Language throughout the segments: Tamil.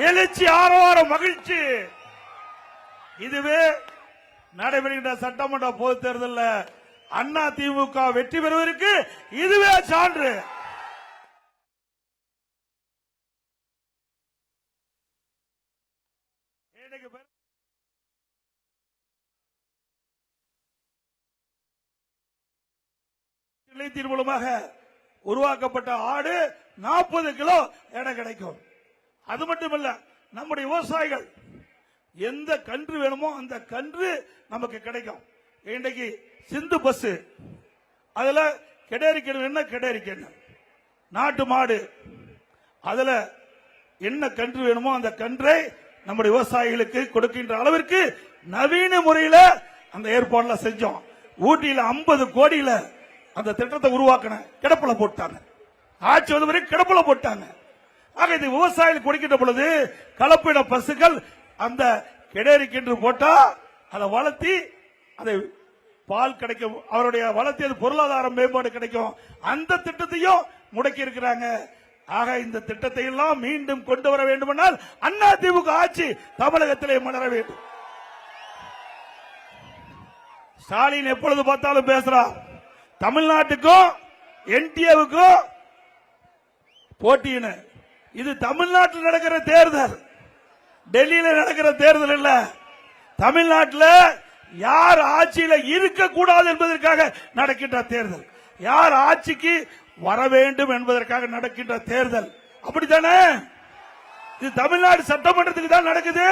எழுச்சி, ஆரவாரம், மகிழ்ச்சி. இதுவே நடைபெறுகின்ற சட்டமன்ற பொதுத் தேர்தலில் அண்ணா திமுக வெற்றி பெறுவதற்கு இதுவே சான்று. நிலையத்தின் மூலமாக உருவாக்கப்பட்ட ஆடு 40 கிலோ எடை கிடைக்கும். அது மட்டுமல்ல, நம்முடைய விவசாயிகள் எந்த கன்று வேணுமோ அந்த கன்று நமக்கு கிடைக்கும். இன்றைக்கு சிந்து பஸ், அதுல கெடேரிக்கணும், என்ன கெடேரிக்கணும் நாட்டு மாடு, அதுல என்ன கன்று வேணுமோ அந்த கன்றை நம்முடைய விவசாயிகளுக்கு கொடுக்கின்ற அளவிற்கு நவீன முறையில் அந்த ஏற்பாடுல செஞ்சோம். ஊட்டியில் 50 கோடியில அந்த திட்டத்தை உருவாக்கின கிடப்புல போட்டாங்க. ஆட்சி வந்த பிறகு கிடப்புல போட்டாங்க. ஆக இது விவசாயிகள் கொடுக்கின்ற பொழுது கலப்பின பசுக்கள் அந்த கெடேரிக்கென்று போட்டா அதை வளர்த்தி அதை பால் கிடைக்கும், அவருடைய வளர்த்தி அது பொருளாதார மேம்பாடு கிடைக்கும். அந்த திட்டத்தையும் முடக்கி இருக்கிறாங்க. ஆக இந்த திட்டத்தை எல்லாம் மீண்டும் கொண்டு வர வேண்டுமென்றால் அண்ணா திமுக ஆட்சி தமிழகத்திலே மலர வேண்டும். ஸ்டாலின் எப்பொழுது பார்த்தாலும் பேசுறார், தமிழ்நாட்டுக்கும் என்டிஏவுக்கும் போட்டின்னு. இது தமிழ்நாட்டில் நடக்கிற தேர்தல், டெல்லியில் நடக்கிற தேர்தல் இல்ல. தமிழ்நாட்டில் யார் ஆட்சியில் இருக்கக்கூடாது என்பதற்காக நடக்கின்ற தேர்தல், யார் ஆட்சிக்கு வர வேண்டும் என்பதற்காக நடக்கின்ற தேர்தல். அப்படித்தானே? இது தமிழ்நாடு சட்டமன்றத்துக்கு தான் நடக்குது.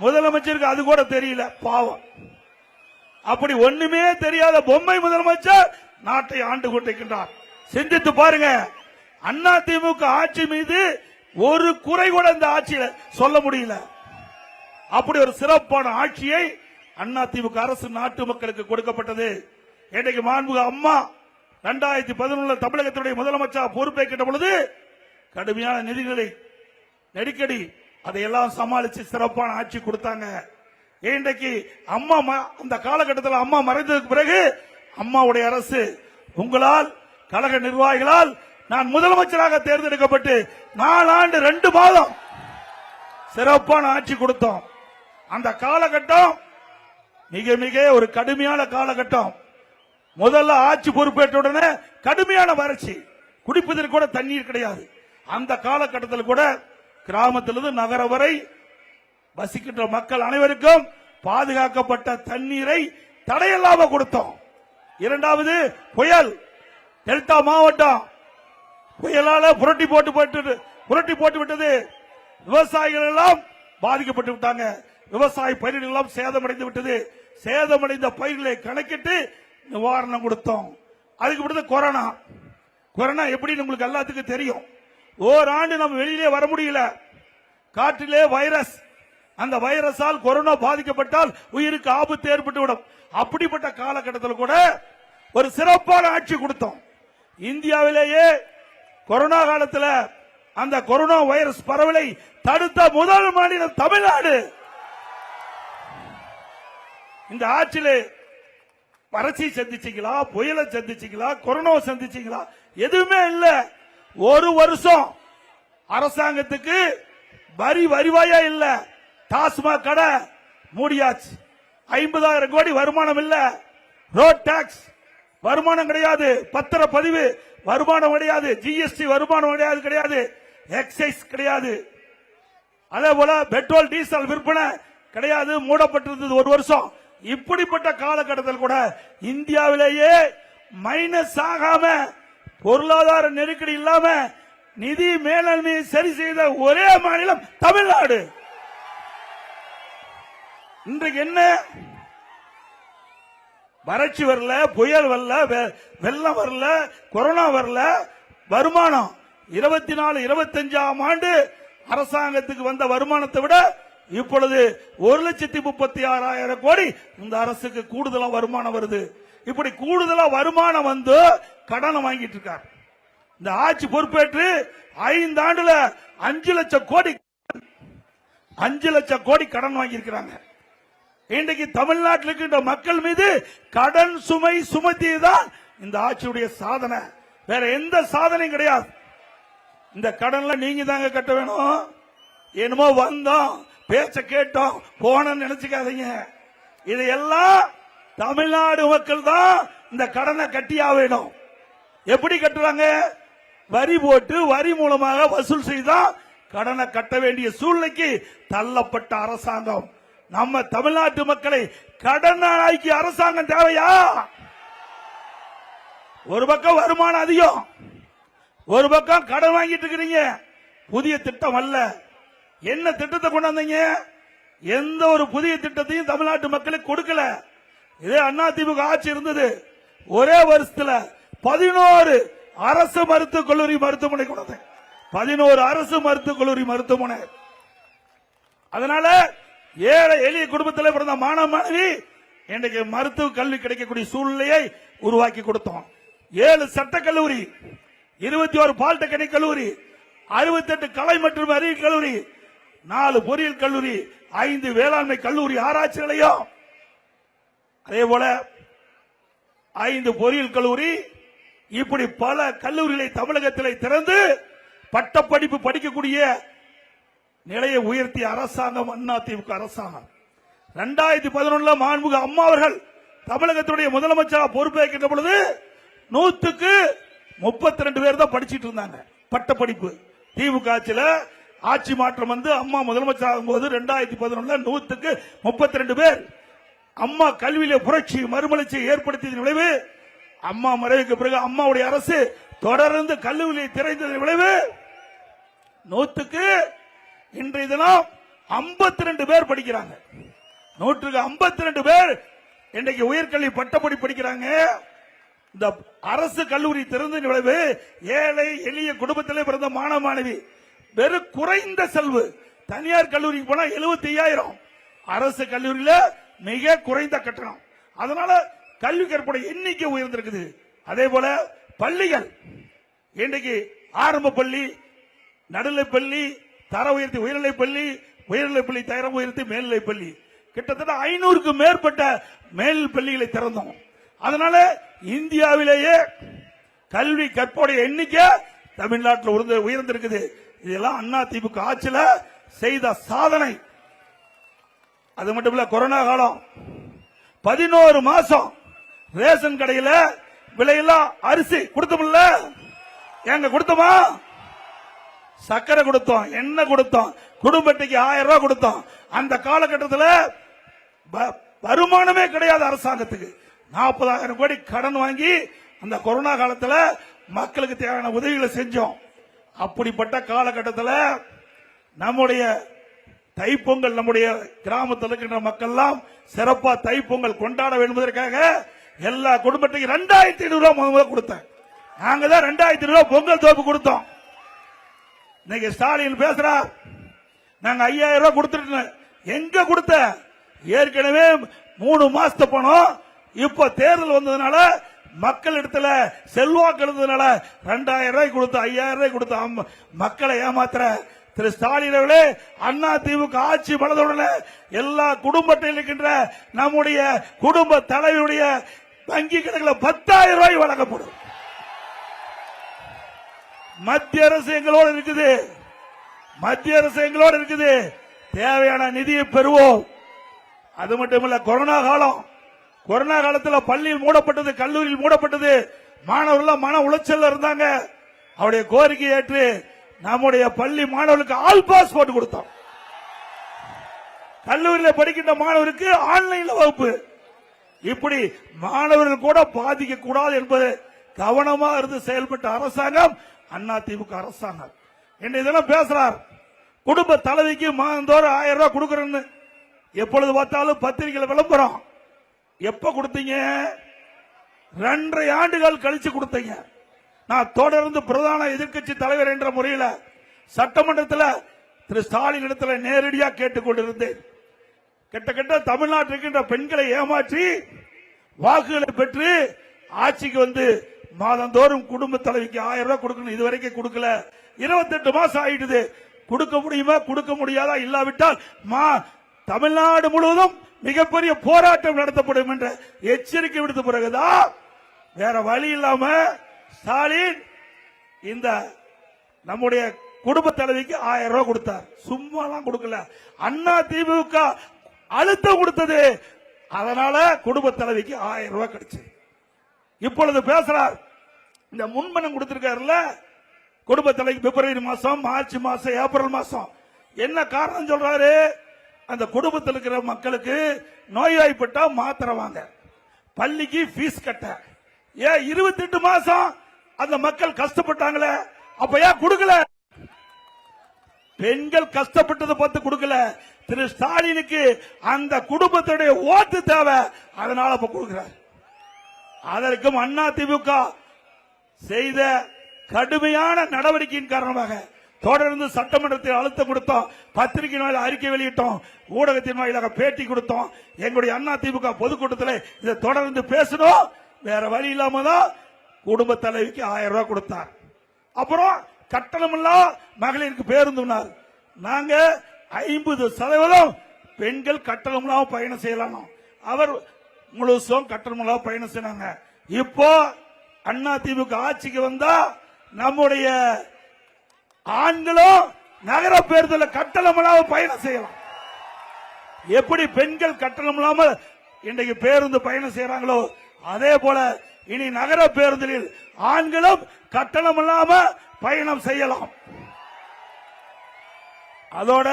முதலமைச்சருக்கு அது கூட தெரியல, பாவம். அப்படி ஒண்ணுமே தெரியாத பொம்மை முதலமைச்சர் நாட்டை ஆண்டு கொண்டிருக்கின்றார். சிந்தித்து பாருங்க, அண்ணா திமுக ஆட்சி மீது ஒரு குறை கூட இந்த ஆட்சியில சொல்ல முடியல. அப்படி ஒரு சிறப்பான ஆட்சியை அண்ணா திமுக அரசு நாட்டு மக்களுக்கு கொடுக்கப்பட்டது. இன்றைக்கு மாண்புமிகு அம்மா 2011 தமிழகத்துடைய முதலமைச்சர் பொறுப்பேற்கின்ற பொழுது கடுமையான நிதிகளை நெருக்கடி அதையெல்லாம் சமாளித்து சிறப்பான ஆட்சி கொடுத்தாங்க. இன்றைக்கு அம்மா அந்த காலகட்டத்தில் அம்மா மறைந்ததுக்கு பிறகு அம்மாவுடைய அரசு உங்களால் கழக நிர்வாகிகளால் நான் முதலமைச்சராக தேர்ந்தெடுக்கப்பட்டு 4 ஆண்டு 2 மாதம் சிறப்பான ஆட்சி கொடுத்தோம். அந்த காலகட்டம் மிக மிக ஒரு கடுமையான காலகட்டம். முதல்ல ஆட்சி பொறுப்பேற்ற உடனே கடுமையான வறட்சி, குடிப்பதற்கு கூட தண்ணீர் கிடையாது. அந்த காலகட்டத்தில் கூட கிராமத்திலிருந்து நகர வரை வசிக்கின்ற மக்கள் அனைவருக்கும் பாதுகாக்கப்பட்ட தண்ணீரை தடையில்லாம கொடுத்தோம். இரண்டாவது புயல், டெல்டா மாவட்டம் புயலால புரட்டி போட்டு விட்டது. விவசாயிகள் எல்லாம் பாதிக்கப்பட்டு விட்டாங்க. விவசாய பயிர்கள் எல்லாம் சேதமடைந்து விட்டது. சேதமடைந்த பயிர்களை கணக்கிட்டு நிவாரணம் கொடுத்தோம். அதுக்கு பிறகு கொரோனா எப்படி உங்களுக்கு எல்லாத்துக்கும் தெரியும். ஓராண்டு நம்ம வெளியிலே வர முடியல. காற்றிலே வைரஸ், அந்த வைரஸால் கொரோனா பாதிக்கப்பட்டால் உயிருக்கு ஆபத்து ஏற்பட்டுவிடும். அப்படிப்பட்ட காலகட்டத்தில் கூட ஒரு சிறப்பான ஆட்சி கொடுத்தோம். இந்தியாவிலேயே கொரோனா காலத்தில் அந்த கொரோனா வைரஸ் பரவலை தடுத்த முதல் மாநிலம் தமிழ்நாடு. இந்த ஆட்சியிலே வறட்சி சந்திச்சீங்களா, புயலை சந்திச்சீங்களா, கொரோனா சந்திச்சீங்களா? எதுவுமே இல்ல. ஒரு வருஷம் அரசாங்கத்துக்கு வருவாயா இல்ல. டாஸ்மாக் கடை மூடியாச்சு. 50,000 கோடி வருமானம் இல்ல. ரோட் டாக்ஸ் வருமானம் கிடையாது. பத்திரப்பதிவு வருமானம் கிடையாது. ஜிஎஸ்டி வருமானம் கிடையாது. எக்ஸைஸ் கிடையாது. அதே போல பெட்ரோல் டீசல் விற்பனை கிடையாது, மூடப்பட்டிருந்தது ஒரு வருஷம். இப்படிப்பட்ட காலகட்டத்தில் கூட இந்தியாவிலேயே மைனஸ் ஆகாம, பொருளாதார நெருக்கடி இல்லாம நிதி மேலாண்மையை சரி செய்த ஒரே மாநிலம் தமிழ்நாடு. இன்றைக்கு என்ன, வறட்சி வரல, புயல் வரல, வெள்ளம் வரல, கொரோனா வரல. வருமானம் 24-25ஆம் ஆண்டு அரசாங்கத்துக்கு வந்த வருமானத்தை விட இப்பொழுது 1,36,000 கோடி இந்த அரசுக்கு கூடுதலா வருமானம் வருது. இப்படி கூடுதலா வருமானம் வந்து கடன் வாங்கிட்டு இருக்கார். இந்த ஆட்சி பொறுப்பேற்று 5 ஆண்டுல 5 லட்சம் கோடி கடன் வாங்கி இருக்கிறாங்க. இன்றைக்கு தமிழ்நாட்டில் இருக்கின்ற மக்கள் மீது கடன் சுமை சுமத்தியதான் இந்த ஆட்சியுடைய சாதனை. வேற எந்த சாதனையும் கிடையாது. இந்த கடன்ல நீங்க தாங்க கட்ட வேணும். என்னமோ வந்தோம் பேச்ச கேட்டோம் போனோம்னு நினைச்சுக்காதீங்க. இதையெல்லாம் தமிழ்நாடு மக்கள் தான் இந்த கடனை கட்டியா வேணும். எப்படி கட்டுறாங்க? வரி போட்டு வரி மூலமாக வசூல் செய்தான் கடனை கட்ட வேண்டிய சூழ்நிலைக்கு தள்ளப்பட்ட அரசாங்கம். நம்ம தமிழ்நாட்டு மக்களை கடனாக்கி அரசாங்கம் தேவையா? ஒரு பக்கம் வருமானம் அதிகம், ஒரு பக்கம் கடன் வாங்கிட்டு இருக்கிறீங்க. புதிய திட்டம் அல்ல. என்ன திட்டத்தை கொண்டாந்தீங்க? எந்த ஒரு புதிய திட்டத்தையும் தமிழ்நாட்டு மக்களுக்கு கொடுக்கல. இதே அதிமுக ஆட்சி இருந்தது, ஒரே வருஷத்துல 11 அரசு மருத்துவக் கல்லூரி மருத்துவமனை கொண்டாங்க. 11 அரசு மருத்துவக் கல்லூரி மருத்துவமனை. அதனால ஏழை எளிய குடும்பத்தில் பிறந்த மாணவ மாணவி இன்றைக்கு மருத்துவ கல்வி கிடைக்கக்கூடிய சூழ்நிலையை உருவாக்கி கொடுத்தோம். 7 சட்டக்கல்லூரி, 21 பாலிடெக்னிக் கல்லூரி, 68 கலை மற்றும் அறிவியல் கல்லூரி, 4 பொறியியல் கல்லூரி, 5 வேளாண்மை கல்லூரி ஆராய்ச்சி நிலையம், அதே போல 5 பொறியியல் கல்லூரி, இப்படி பல கல்லூரிகளை தமிழகத்தில் திறந்து பட்டப்படிப்பு படிக்கக்கூடிய நிலையை உயர்த்திய அரசாங்கம் அதிமுக அரசாங்கம். 2011 மாண்புமிகு அம்மா அவர்கள் தமிழகத்துடைய முதலமைச்சராக பொறுப்பேற்கின்ற பொழுது 100க்கு 32 பேர் தான் படிச்சிட்டு இருந்தாங்க பட்டப்படிப்பு. திமுக ஆட்சியில ஆட்சி மாற்றம் வந்து அம்மா முதலமைச்சர் ஆகும் போது 2011 100க்கு 32 பேர். அம்மா கல்வியில புரட்சி மறுமலர்ச்சியை ஏற்படுத்தியதன் விளைவு, அம்மா மறைவுக்கு பிறகு அம்மாவுடைய அரசு தொடர்ந்து கல்லூரியை திறந்ததன் விளைவு 100க்கு இன்றைய தினம் 52 பேர் படிக்கிறாங்க. 100க்கு 52 பேர் இன்றைக்கு உயர்கல்வி பட்டப்படி படிக்கிறாங்க. இந்த அரசு கல்லூரி திறந்த விளைவு ஏழை எளிய குடும்பத்திலே பிறந்த மாணவ மாணவி வெறும் குறைந்த செலவு. தனியார் கல்லூரிக்கு போனா 75,000, அரசு கல்லூரியில மிக குறைந்த கட்டணம். அதனால கல்வி கற்பனை எண்ணிக்கை உயர்ந்திருக்குது. அதே போல பள்ளிகள் இன்றைக்கு ஆரம்ப பள்ளி, நடுநிலை பள்ளி, தர உயர்த்தி உயர்நிலை பள்ளி, உயர்நிலை பள்ளி தரம் உயர்த்தி மேல்நிலை பள்ளி, கிட்டத்தட்ட 500க்கு மேற்பட்ட மேல் பள்ளிகளை திறந்தோம். அதனால இந்தியாவிலேயே கல்வி கற்போடைய எண்ணிக்கை தமிழ்நாட்டில் உயர்ந்திருக்குது. இதெல்லாம் அதிமுக ஆட்சியில செய்த சாதனை. அது மட்டும் இல்ல, கொரோனா காலம் 11 மாசம் ரேஷன் கடையில விலையெல்லாம் அரிசி கொடுத்தோம்ல, எங்க கொடுத்தோமா? சக்கரை கொடுத்தோம், எண்ணெய் கொடுத்தோம், குடும்பத்துக்கு 1000 ரூபாய் கொடுத்தோம். அந்த காலகட்டத்தில் வருமானமே கிடையாது அரசாங்கத்துக்கு. 40,000 கோடி கடன் வாங்கி அந்த கொரோனா காலத்தில் மக்களுக்கு தேவையான உதவிகளை செஞ்சோம். அப்படிப்பட்ட காலகட்டத்தில் நம்முடைய தைப்பொங்கல், நம்முடைய கிராமத்தில் இருக்கின்ற மக்கள் எல்லாம் சிறப்பா தைப்பொங்கல் கொண்டாட வேண்டுவதற்காக எல்லா குடும்பத்துக்கும் 2,500 ரூபாய் முதல்ல கொடுத்தேன். நாங்க தான் 2,500 ரூபாய் பொங்கல் தோப்பு கொடுத்தோம். இன்னைக்கு ஸ்டாலின் பேசுறார், நாங்க 5,000 ரூபாய் கொடுத்துட்டு. எங்க கொடுத்த? ஏற்கனவே 3 மாசத்து பணம். இப்ப தேர்தல் வந்ததுனால மக்கள் இடத்துல செல்வாக்கு இருந்ததுனால 2,000 ரூபாய் கொடுத்து 5,000 ரூபாய் கொடுத்த மக்களை ஏமாத்துற திரு ஸ்டாலின் அவர்களே, அண்ணா திமுக ஆட்சி மனதுடனே எல்லா குடும்பத்தில் இருக்கின்ற நம்முடைய குடும்ப தலைவருடைய வங்கி கணக்கில் 10,000 ரூபாய் வழங்கப்படும். மத்திய அரசு எங்களோடு இருக்குது, மத்திய அரசு எங்களோடு இருக்குது. தேவையான நிதியை பெறுவோம். அது மட்டுமல்ல, கொரோனா காலம், கொரோனா காலத்தில் பள்ளியில் மூடப்பட்டது, கல்லூரியில் மூடப்பட்டது, மாணவர்கள் மன உளைச்சல் இருந்தாங்க. அவருடைய கோரிக்கை ஏற்று நம்முடைய பள்ளி மாணவர்களுக்கு ஆல் பாஸ் போட்டு கொடுத்தோம். கல்லூரியில் படிக்கின்ற மாணவருக்கு ஆன்லைன்ல வகுப்பு. இப்படி மாணவர்கள் கூட பாதிக்க கூடாது என்பது கவனமாக இருந்து செயல்பட்ட அரசாங்கம் அதிமுக அரசாங்கம். என்ன இதெல்லாம் பேசுறார், குடும்ப தலைவிக்கு மாதந்தோறும் 1000 ரூபாய் கொடுக்கறேன்னு எப்பொழுது பார்த்தாலும் பத்திரிகையில் விளம்பரம். எப்ப கொடுத்தீங்க? 2.5 ஆண்டுகள் கழிச்சு கொடுத்தீங்க. நான் தொடர்ந்து பிரதான எதிர்க்கட்சி தலைவர் என்ற முறையில் சட்டமன்றத்தில் திரு ஸ்டாலின் இடத்துல நேரடியாக கேட்டுக்கொண்டிருந்தேன். கிட்டத்தட்ட தமிழ்நாட்டில் இருக்கின்ற பெண்களை ஏமாற்றி வாக்குகளை பெற்று ஆட்சிக்கு வந்து மாதந்தோறும் குடும்ப தலைவிக்கு 1000 ரூபாய் கொடுக்கணும். இதுவரைக்கும் கொடுக்கல. 28 மாசம் ஆயிடுது. கொடுக்க முடியுமா? கொடுக்க முடியாதா? இல்லாவிட்டால் தமிழ்நாடு முழுவதும் மிகப்பெரிய போராட்டம் நடத்தப்படும் என்ற எச்சரிக்கை விடுத்த பிறகுதான் வேற வழி இல்லாம ஸ்டாலின் இந்த நம்முடைய குடும்ப தலைவிக்கு 1000 ரூபாய் கொடுத்தார். சும்மாலாம் கொடுக்கல, அண்ணா திமுக அழுத்தம் கொடுத்தது. அதனால குடும்ப தலைவிக்கு 1000 ரூபாய் கிடைச்சு. இப்பொழுது பேசுறார், இந்த முன்பணம் கொடுத்திருக்காருல்ல குடும்ப தலைவிக்கு பிப்ரவரி மாசம், மார்ச் மாசம், ஏப்ரல் மாசம். என்ன காரணம் சொல்றாரு? அந்த குடும்பத்தில் இருக்கிற மக்களுக்கு நோய்வாய்ப்பட்டா மாத்திரை வாங்க, பள்ளிக்கு ஃபீஸ் கட்ட. ஏன் 28 மாசம் அந்த மக்கள் கஷ்டப்பட்டாங்களே, அப்ப ஏன் கொடுக்கல? பெண்கள் கஷ்டப்பட்டதை பார்த்து கொடுக்கல. திரு ஸ்டாலினுக்கு அந்த குடும்பத்துடைய ஓட்டு தேவை, அதனால இப்ப கொடுக்கிறார். அதற்கும் அண்ணா திமுக செய்த கடுமையான நடவடிக்கையின் காரணமாக தொடர்ந்து சட்டமன்றத்தில் அழுத்தம் கொடுத்தோம், பத்திரிகை வாயிலாக அறிக்கை வெளியிட்டோம், ஊடகத்தின் வாயிலாக பேட்டி கொடுத்தோம். எங்களுடைய அண்ணா திமுக பொதுக்கூட்டத்தில் இதை தொடர்ந்து பேசணும். வேற வழி இல்லாம தான் குடும்ப தலைவிக்கு 1000 ரூபாய் கொடுத்தார். அப்புறம் கட்டணமில்லா மகளிருக்கு பேருந்துனார். நாங்க 50% பெண்கள் கட்டணமில்லாம பயணம் செய்யலாம். அவர் முழுசும் கட்டணமில்லா பயணம் செய்றாங்க. இப்போ அண்ணா திமுக ஆட்சிக்கு வந்தா நம்முடைய ஆண்களும் நகர பேருந்துல கட்டணம் இல்லாமல் பயணம் செய்யலாம். எப்படி பெண்கள் கட்டணம் இல்லாமல் இன்றைக்கு பேருந்து பயணம் செய்யறாங்களோ அதே போல இனி நகர பேருந்தில் ஆண்களும் கட்டணம் இல்லாமல் பயணம் செய்யலாம். அதோட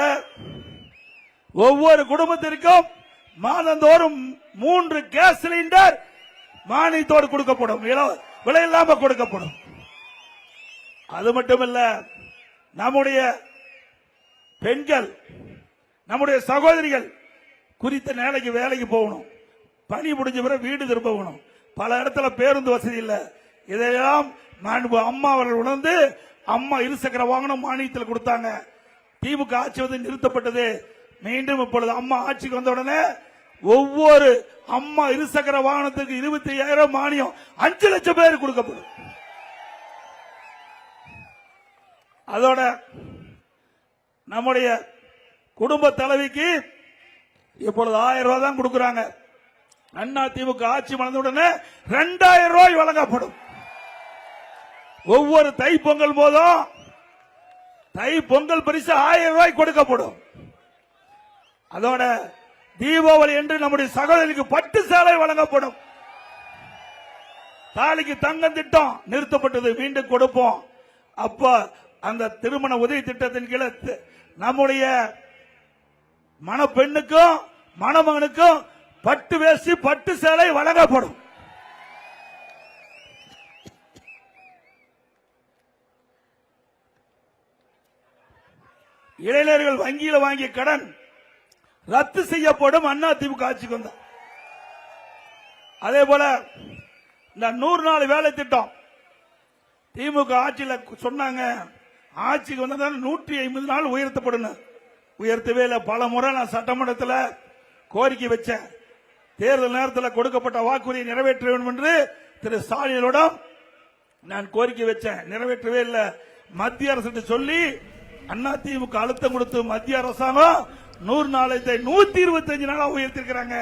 ஒவ்வொரு குடும்பத்திற்கும் மாதந்தோறும் 3 கேஸ் சிலிண்டர் மானியத்தோடு கொடுக்கப்படும், விலை இல்லாம கொடுக்கப்படும். அது மட்டுமல்ல, நம்முடைய பெண்கள், நம்முடைய சகோதரிகள் குறித்த நேரத்துக்கு வேலைக்கு போகணும், பணி முடிஞ்ச பிறகு வீடு திரும்பணும். பல இடத்துல பேருந்து வசதி இல்லை. இதையெல்லாம் அம்மா அவர்கள் உணர்ந்து அம்மா இருசக்கர வாகனம் மானியத்தில் கொடுத்தாங்க. திமுக ஆட்சி வந்து நிறுத்தப்பட்டது. மீண்டும் இப்பொழுது அம்மா ஆட்சிக்கு வந்த உடனே ஒவ்வொரு அம்மா இருசக்கர வாகனத்துக்கு 25,000 மானியம் 5 லட்சம் பேர் கொடுக்கப்படும். அதோட நம்முடைய குடும்ப தலைவிக்கு இப்பொழுது 1000 ரூபாய் தான் கொடுக்கிறாங்க. அண்ணா திமுக ஆட்சி மலர்ந்தவுடனே 2000 ரூபாய் வழங்கப்படும். ஒவ்வொரு தை பொங்கல் போதும் தை பொங்கல் பரிசு 1000 ரூபாய் கொடுக்கப்படும். அதோட தீபாவளி என்று நம்முடைய சகோதரிக்கு பட்டு சேலை வழங்கப்படும். தாலிக்கு தங்கம் திட்டம் நிறுத்தப்பட்டது, மீண்டும் கொடுப்போம். அப்ப அந்த திருமண உதவி திட்டத்தின் கீழே நம்முடைய மணப்பெண்ணுக்கும் மணமகனுக்கும் பட்டு வேஷ்டி பட்டு சேலை வழங்கப்படும். இளைஞர்கள் வங்கியில் வாங்கிய கடன் ரத்து செய்யப்படும். அண்ணா திமுக ஆட்சிக்கு வந்த அதே போல இந்த 100 நாள் வேலை திட்டம் திமுக ஆட்சியில் சொன்னாங்க, ஆட்சிக்கு வந்தா 150 நாள் உயர்த்தப்படும். உயர்த்தவே இல்லை. பல முறை நான் சட்டமன்றத்தில் கோரிக்கை வச்சேன். தேர்தல் நேரத்தில் கொடுக்கப்பட்ட வாக்குறுதியை நிறைவேற்ற வேண்டும் என்று திரு ஸ்டாலினிடம் நான் கோரிக்கை வச்சேன். நிறைவேற்றவே இல்லை. மத்திய அரசு சொல்லி அதிமுக அழுத்தம் கொடுத்து மத்திய அரசாங்கம் 100 நாளத்தை 125 நாளா உயர்த்திருக்கிறாங்க.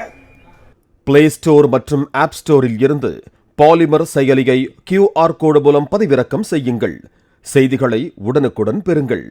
பிளே ஸ்டோர் மற்றும் ஆப் ஸ்டோரில் இருந்து பாலிமர் செயலியை QR கோடு மூலம் பதிவிறக்கம் செய்யுங்கள். செய்திகளை உடனுக்குடன் பெறுங்கள்.